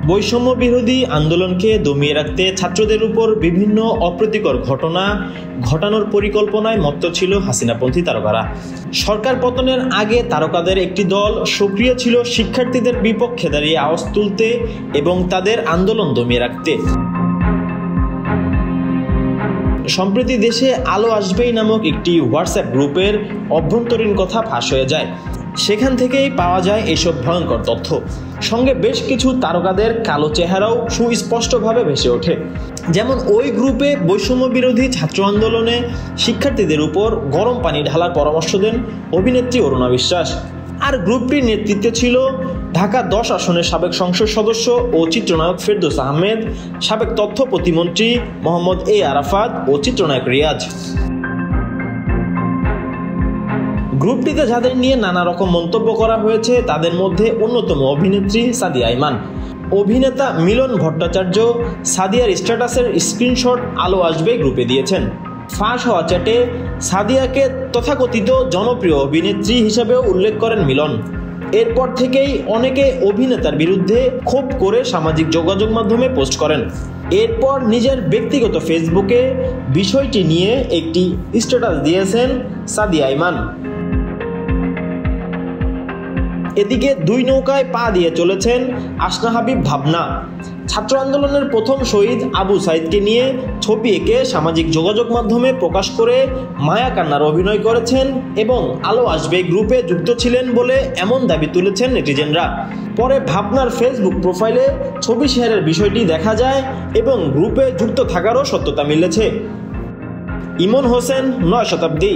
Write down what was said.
বৈষম্য বিরোধী আন্দোলনকে দমিয়ে রাখতে ছাত্রদের উপর বিভিন্ন অপ্রীতিকর ঘটনা ঘটানোর পরিকল্পনায় মত্ত ছিল হাসিনাপন্থী তারকারা। সরকার পতনের আগে তারকাদের একটি দল সক্রিয় ছিল শিক্ষার্থীদের বিপক্ষে দাঁড়িয়ে আওয়াজ তুলতে এবং তাদের আন্দোলন দমিয়ে রাখতে। সম্প্রতি দেশে আলো আসবেই নামক একটি হোয়াটসঅ্যাপ গ্রুপের অভ্যন্তরীণ কথা ফাঁস হয়ে যায়। সেখান থেকেই পাওয়া যায় এসব ভয়ঙ্কর তথ্য। সঙ্গে বেশ কিছু তারকাদের কালো চেহারাও সুস্পষ্টভাবে ভেসে ওঠে। যেমন ওই গ্রুপে বৈষম্য বিরোধী ছাত্র আন্দোলনে শিক্ষার্থীদের উপর গরম পানি ঢালার পরামর্শ দেন অভিনেত্রী অরুণা বিশ্বাস। আর গ্রুপটির নেতৃত্বে ছিল ঢাকা 10 আসনের সাবেক সংসদ সদস্য ও চিত্রনায়ক ফেরদৌস আহমেদ, সাবেক তথ্য প্রতিমন্ত্রী মোহাম্মদ এ আরাফাত ও চিত্রনায়ক রিয়াজ। গ্রুপটিতে যাদের নিয়ে নানা রকম মন্তব্য করা হয়েছে তাদের মধ্যে অন্যতম অভিনেত্রী সাদিয়া আইমান। অভিনেতা মিলন ভট্টাচার্য সাদিয়ার স্ট্যাটাসের স্ক্রিনশট আলো আসবে গ্রুপে দিয়েছেন। ফাঁস হওয়া চ্যাটে সাদিয়াকে তথাকথিত জনপ্রিয় অভিনেত্রী হিসেবেও উল্লেখ করেন মিলন। এরপর থেকেই অনেকে অভিনেতার বিরুদ্ধে ক্ষোভ করে সামাজিক যোগাযোগ মাধ্যমে পোস্ট করেন। এরপর নিজের ব্যক্তিগত ফেসবুকে বিষয়টি নিয়ে একটি স্ট্যাটাস দিয়েছেন সাদিয়া আইমান। এদিকে দুই নৌকায় পা দিয়ে চলেছেন আসনা হাবিব ভাবনা। ছাত্র আন্দোলনের প্রথম শহীদ আবু সাইদকে নিয়ে ছবি এঁকে সামাজিক যোগাযোগ মাধ্যমে প্রকাশ করে মায়া কান্নার অভিনয় করেছেন এবং আলো আসবে গ্রুপে যুক্ত ছিলেন বলে এমন দাবি তুলেছেন নেটিজেনরা। পরে ভাবনার ফেসবুক প্রোফাইলে ছবি শেয়ারের বিষয়টি দেখা যায় এবং গ্রুপে যুক্ত থাকারও সত্যতা মিলেছে। ইমন হোসেন, 9 শতাব্দী।